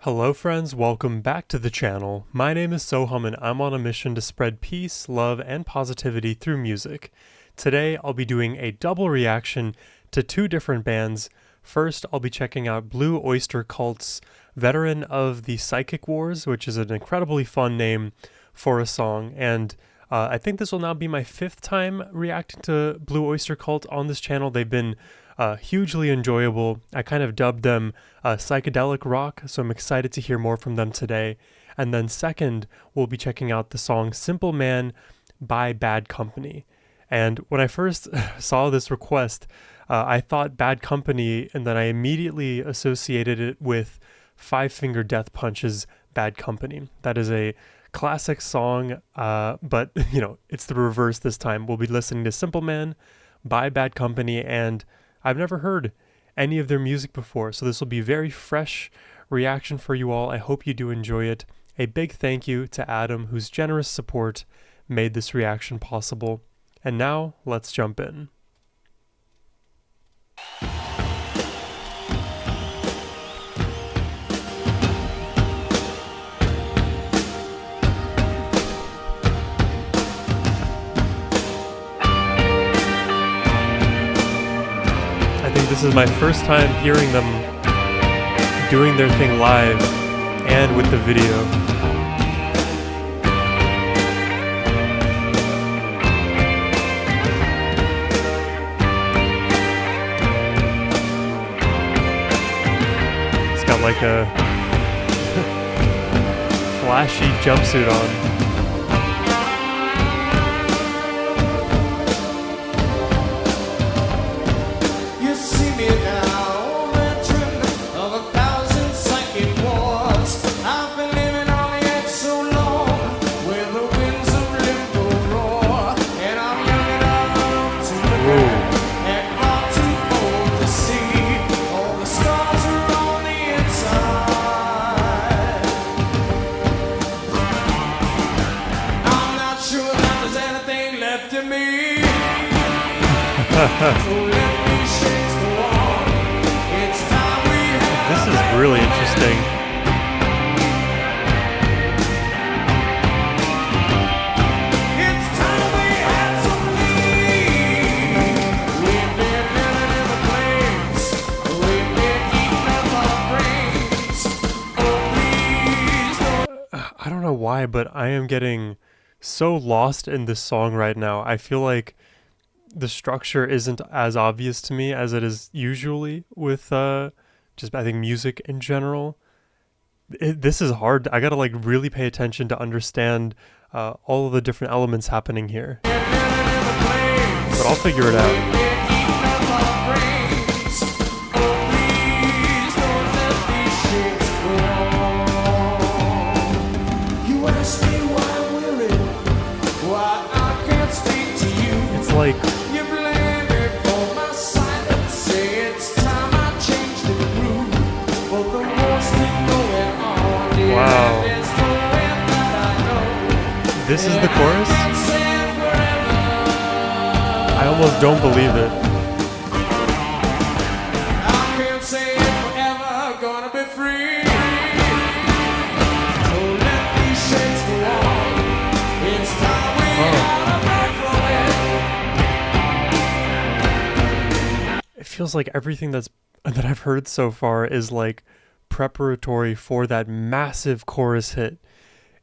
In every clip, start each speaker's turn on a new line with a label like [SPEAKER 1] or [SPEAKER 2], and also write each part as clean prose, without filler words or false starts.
[SPEAKER 1] Hello friends, welcome back to the channel. My name is Sohum and I'm on a mission to spread peace, love, and positivity through music. Today I'll be doing a double reaction to two different bands. First, I'll be checking out Blue Oyster Cult's Veteran of the Psychic Wars, which is an incredibly fun name for a song, and I think this will now be my fifth time reacting to Blue Oyster Cult on this channel. They've been hugely enjoyable. I kind of dubbed them psychedelic rock, so I'm excited to hear more from them today. And then second, we'll be checking out the song Simple Man by Bad Company. And when I first saw this request, I thought Bad Company, and then I immediately associated it with Five Finger Death Punch's Bad Company. That is a classic song, but it's the reverse this time. We'll be listening to Simple Man by Bad Company, and I've never heard any of their music before, so this will be a very fresh reaction for you all. I hope you do enjoy it. A big thank you to Adam, whose generous support made this reaction possible. And now, let's jump in. I think this is my first time hearing them doing their thing live and with the video. It's got like a flashy jumpsuit on. This is really interesting. I don't know why, but I am getting so lost in this song right now. I feel like the structure isn't as obvious to me as it is usually with just I think music in general. This is hard. I gotta like really pay attention to understand all of the different elements happening here. But I'll figure it out. It's like wow. This is the chorus? I almost don't believe it. It feels like everything that I've heard so far is like preparatory for that massive chorus hit,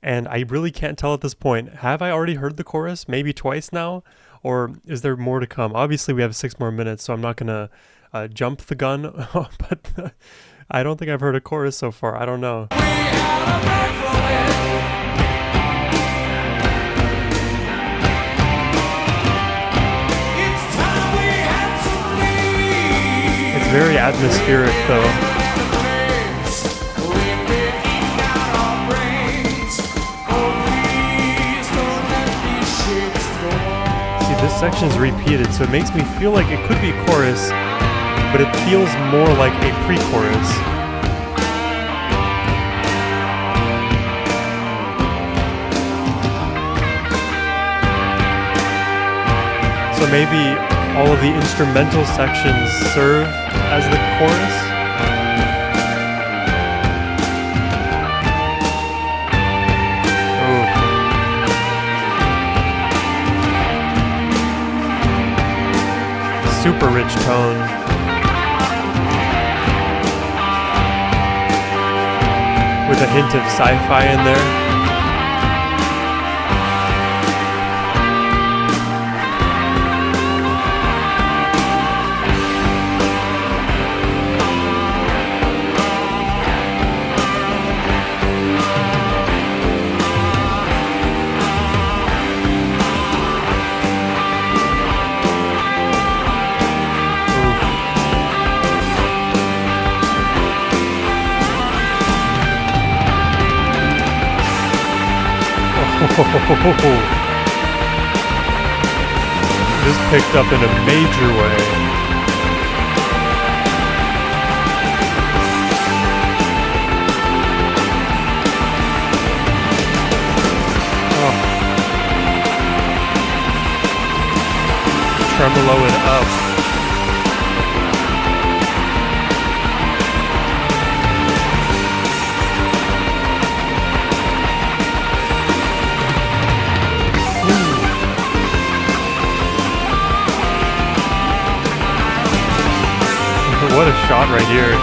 [SPEAKER 1] and I really can't tell at this point. Have I already heard the chorus maybe twice now, or is there more to come? Obviously we have 6 more minutes, so I'm not gonna jump the gun, but I don't think I've heard a chorus so far. I don't know. It's very atmospheric though. This section's repeated, so it makes me feel like it could be a chorus, but it feels more like a pre-chorus. So maybe all of the instrumental sections serve as the chorus? super rich tone. With a hint of sci-fi in there. This picked up in a major way. Oh. Tremolo and up. What a shot right here.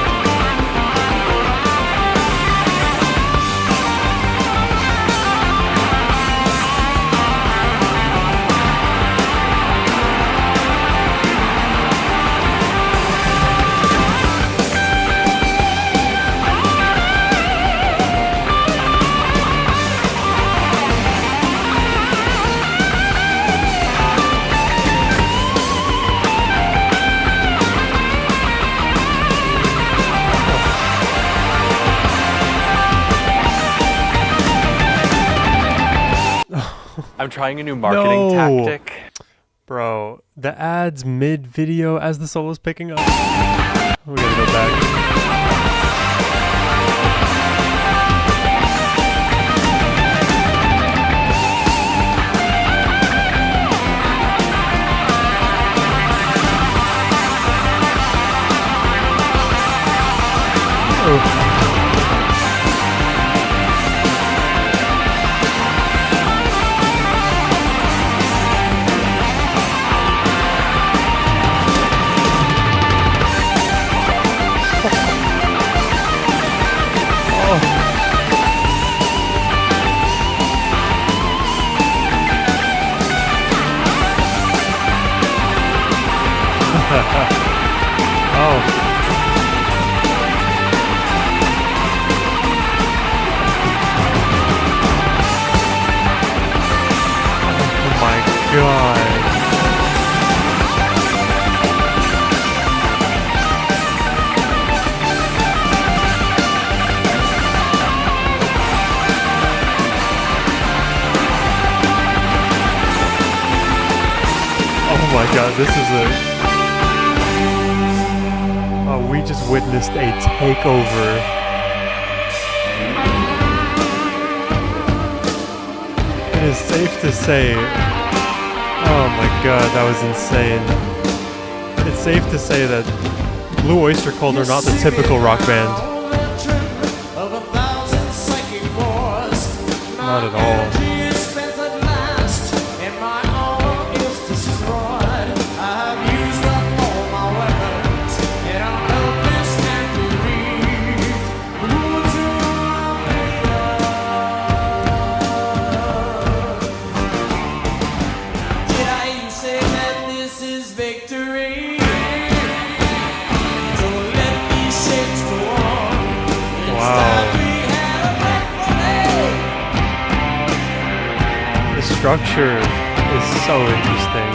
[SPEAKER 2] I'm trying a new marketing tactic.
[SPEAKER 1] Bro, the ads mid-video as the solo's picking up. We gotta go back. Oh. Oh. Oh my God. Oh my God, this is a... Oh, we just witnessed a takeover. It is safe to say... Oh my God, that was insane. It's safe to say that Blue Oyster Cult are not the typical rock band. Not at all. Structure is so interesting.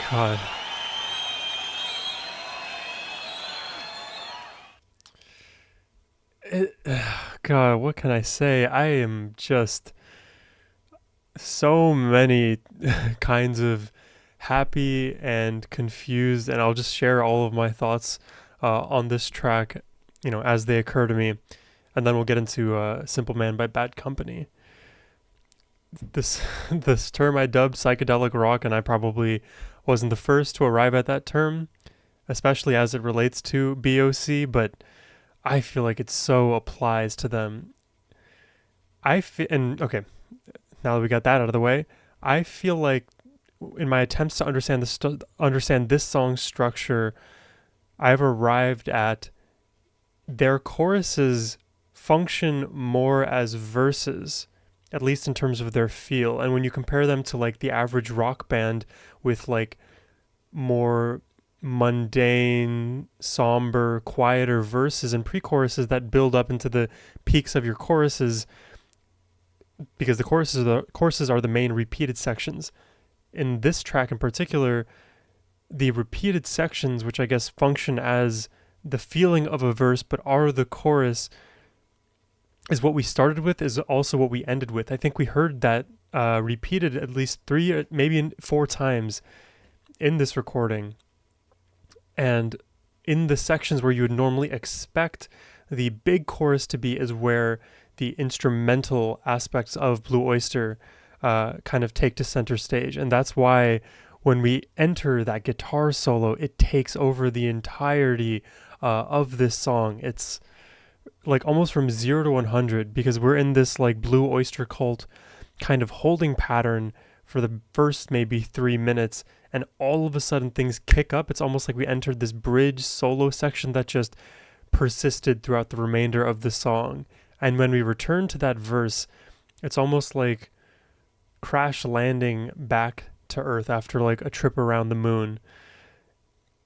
[SPEAKER 1] God. God, what can I say? I am just so many kinds of happy and confused, and I'll just share all of my thoughts on this track, as they occur to me, and then we'll get into Simple Man by Bad Company. This this term I dubbed psychedelic rock, and I probably wasn't the first to arrive at that term, especially as it relates to BOC, but I feel like it so applies to them. Okay, now that we got that out of the way, I feel like in my attempts to understand this song's structure, I've arrived at their choruses function more as verses, at least in terms of their feel. And when you compare them to like the average rock band with like more mundane, somber, quieter verses and pre-choruses that build up into the peaks of your choruses, because the choruses are the main repeated sections. In this track in particular, the repeated sections, which I guess function as the feeling of a verse but are the chorus, is what we started with, is also what we ended with. I think we heard that repeated at least 3, maybe 4 times in this recording. And in the sections where you would normally expect the big chorus to be is where the instrumental aspects of Blue Oyster kind of take to center stage. And that's why when we enter that guitar solo, it takes over the entirety of this song. It's like almost from 0 to 100, because we're in this like Blue Oyster Cult kind of holding pattern for the first maybe 3 minutes, and all of a sudden things kick up. It's almost like we entered this bridge solo section that just persisted throughout the remainder of the song. And when we return to that verse, it's almost like crash landing back to Earth after like a trip around the moon.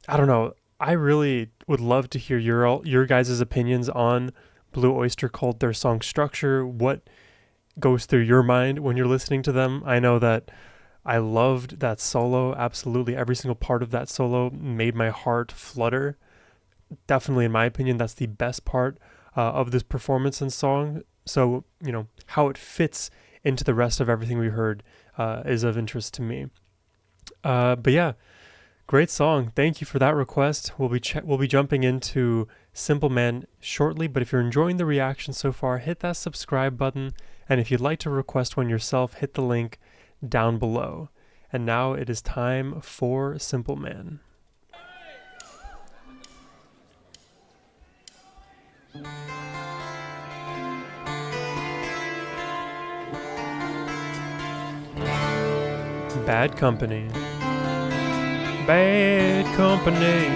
[SPEAKER 1] I don't know. I really would love to hear your guys' opinions on Blue Oyster Cult, their song structure, what goes through your mind when you're listening to them. I know that I loved that solo. Absolutely every single part of that solo made my heart flutter. Definitely, in my opinion, that's the best part of this performance and song. So, how it fits into the rest of everything we heard is of interest to me. But yeah, great song. Thank you for that request. We'll be jumping into Simple Man shortly, but if you're enjoying the reaction so far, hit that subscribe button. And if you'd like to request one yourself, hit the link down below. And now it is time for Simple Man. Bad Company. Bad Company.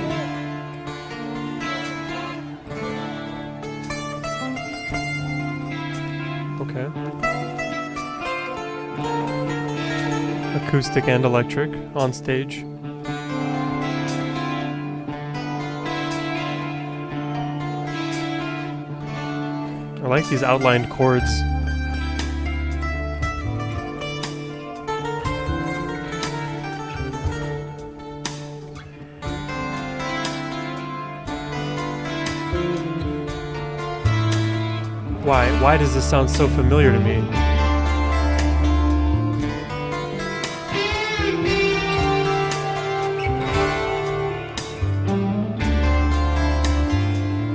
[SPEAKER 1] Okay. Acoustic and electric on stage. I like these outlined chords. Why does this sound so familiar to me?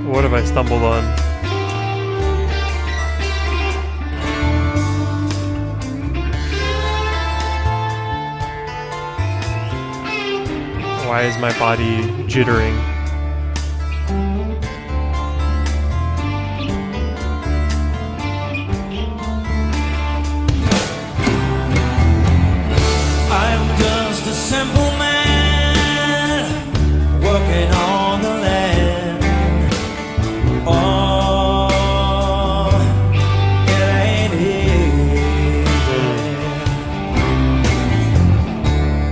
[SPEAKER 1] What have I stumbled on? Why is my body jittering?
[SPEAKER 3] I'm just a simple man working on the land. Oh, it ain't easy.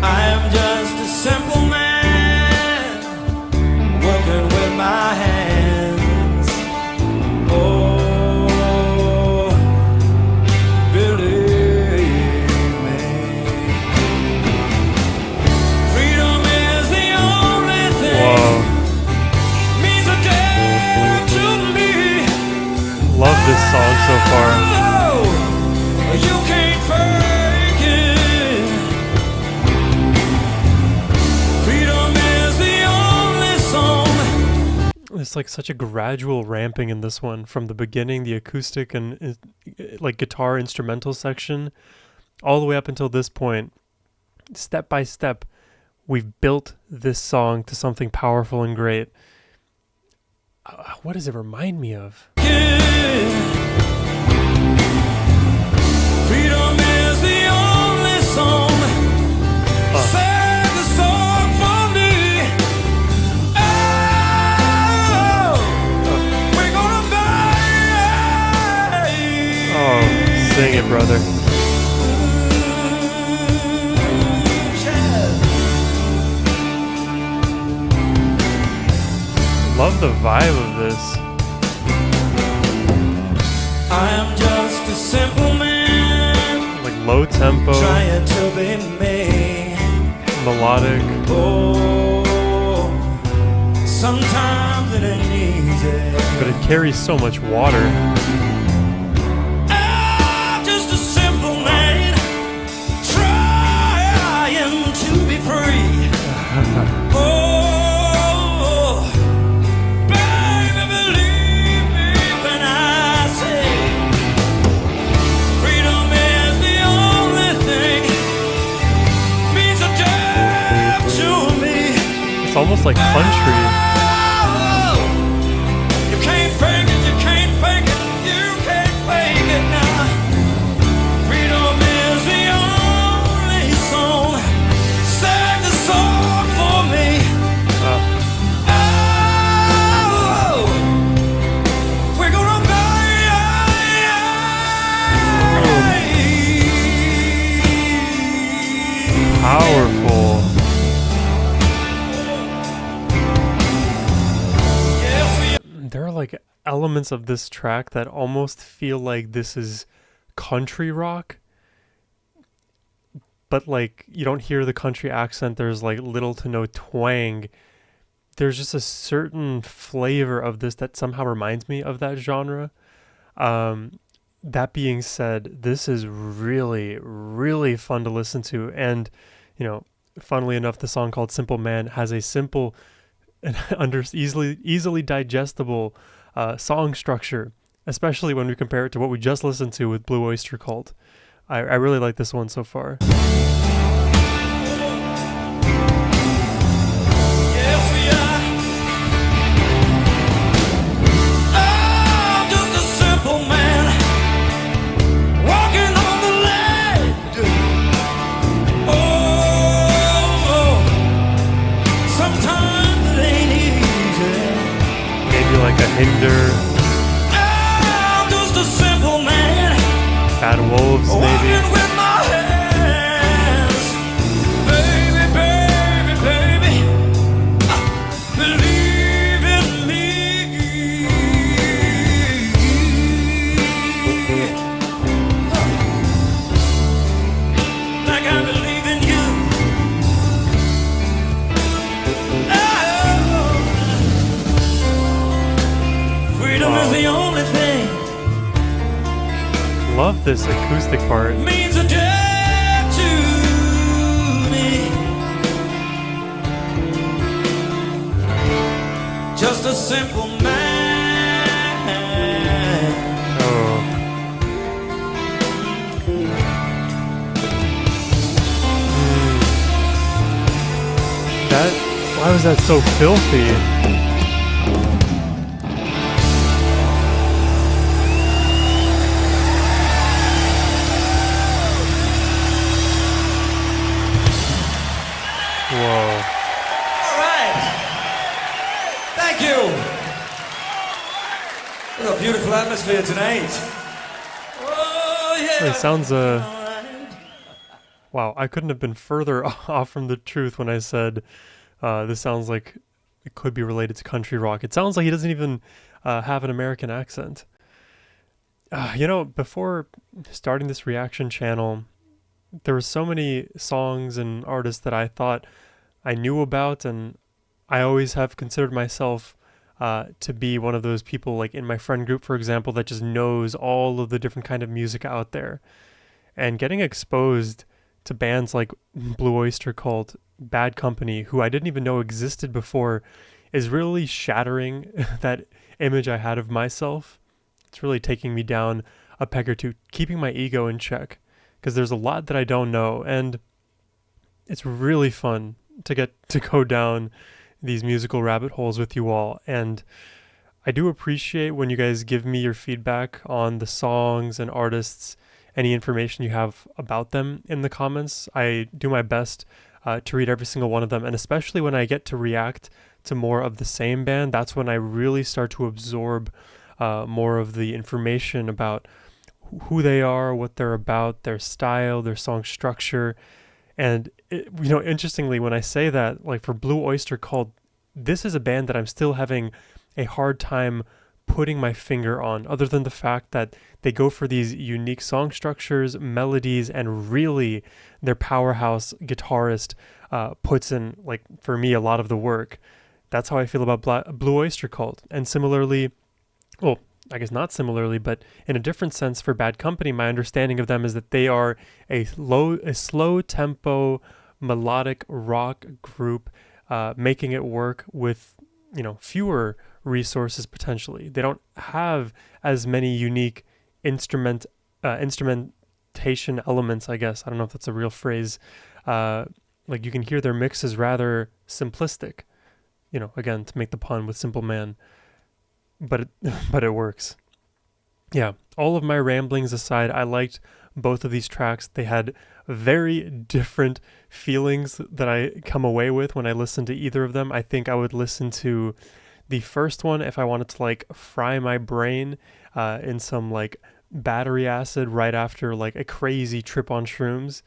[SPEAKER 3] I'm just a simple man
[SPEAKER 1] just like such a gradual ramping in this one from the beginning, the acoustic and like guitar instrumental section, all the way up until this point. Step by step, we've built this song to something powerful and great. What does it remind me of?
[SPEAKER 3] Freedom is the only song. Sing the song for me. Oh, we're gonna die.
[SPEAKER 1] Oh, sing it, brother. Love the vibe of this.
[SPEAKER 3] I am just a simple man,
[SPEAKER 1] Like low tempo,
[SPEAKER 3] trying to be me.
[SPEAKER 1] melodic.
[SPEAKER 3] Oh, sometimes it ain't easy.
[SPEAKER 1] But it carries so much water.
[SPEAKER 3] I'm just a simple man, trying to be free. Oh, baby, believe me when I say freedom is the only thing means a damn to me.
[SPEAKER 1] It's almost like country.
[SPEAKER 3] Oh, you can't fake it, you can't fake it, you can't fake it now. Freedom is the only song. Sing the song for me. Oh, we're gonna die.
[SPEAKER 1] Powerful.
[SPEAKER 3] Yes, we
[SPEAKER 1] There are like elements of this track that almost feel like this is country rock, but like you don't hear the country accent. There's like little to no twang. There's just a certain flavor of this that somehow reminds me of that genre. That being said, this is really, really fun to listen to. And, you know, funnily enough, the song called Simple Man has a simple and easily digestible song structure, especially when we compare it to what we just listened to with Blue Oyster Cult. I really like this one so far.
[SPEAKER 3] Yes, we are. I'm just a simple man, walking on the land. Oh, sometimes it ain't easy.
[SPEAKER 1] Maybe like a Hinder,
[SPEAKER 3] I'm just a simple man,
[SPEAKER 1] Bad Wolves, maybe.
[SPEAKER 3] walking with my hands. Baby, baby, baby, believe in me. Like I believe in you. Oh, freedom is the only thing
[SPEAKER 1] Love this acoustic part.
[SPEAKER 3] means a death to me. Just a simple man.
[SPEAKER 1] Oh. That, why was that so filthy? Whoa.
[SPEAKER 3] All right. Thank you. What a beautiful atmosphere tonight. Oh, yeah.
[SPEAKER 1] It sounds, wow, I couldn't have been further off from the truth when I said this sounds like it could be related to country rock. It sounds like he doesn't even have an American accent. You know, before starting this reaction channel, there were so many songs and artists that I thought I knew about, and I always have considered myself to be one of those people, like in my friend group, for example, that just knows all of the different kind of music out there. And getting exposed to bands like Blue Oyster Cult, Bad Company, who I didn't even know existed before, is really shattering that image I had of myself. It's really taking me down a peg or two, keeping my ego in check, because there's a lot that I don't know, and it's really fun to get to go down these musical rabbit holes with you all. And I do appreciate when you guys give me your feedback on the songs and artists, any information you have about them in the comments. I do my best to read every single one of them, and especially when I get to react to more of the same band, that's when I really start to absorb more of the information about who they are, what they're about, their style, their song structure. And interestingly, when I say that, like for Blue Oyster Cult, this is a band that I'm still having a hard time putting my finger on, other than the fact that they go for these unique song structures, melodies, and really their powerhouse guitarist puts in, like, for me, a lot of the work. That's how I feel about Blue Oyster Cult. And similarly, well, I guess not similarly, but in a different sense for Bad Company, my understanding of them is that they are a slow tempo melodic rock group, making it work with, fewer resources potentially. They don't have as many unique instrumentation elements, I guess. I don't know if that's a real phrase. Like you can hear their mix is rather simplistic, again, to make the pun with Simple Man. But it works. Yeah, all of my ramblings aside, I liked both of these tracks. They had very different feelings that I come away with when I listen to either of them. I think I would listen to the first one if I wanted to like fry my brain in some like battery acid right after like a crazy trip on shrooms.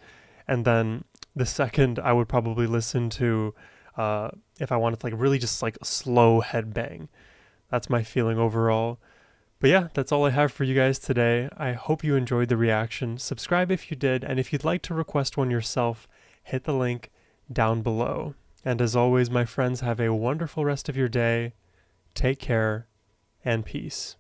[SPEAKER 1] And then the second I would probably listen to if I wanted to like really just like slow headbang. That's my feeling overall. But yeah, that's all I have for you guys today. I hope you enjoyed the reaction. Subscribe if you did, and if you'd like to request one yourself, hit the link down below. And as always, my friends, have a wonderful rest of your day. Take care, and peace.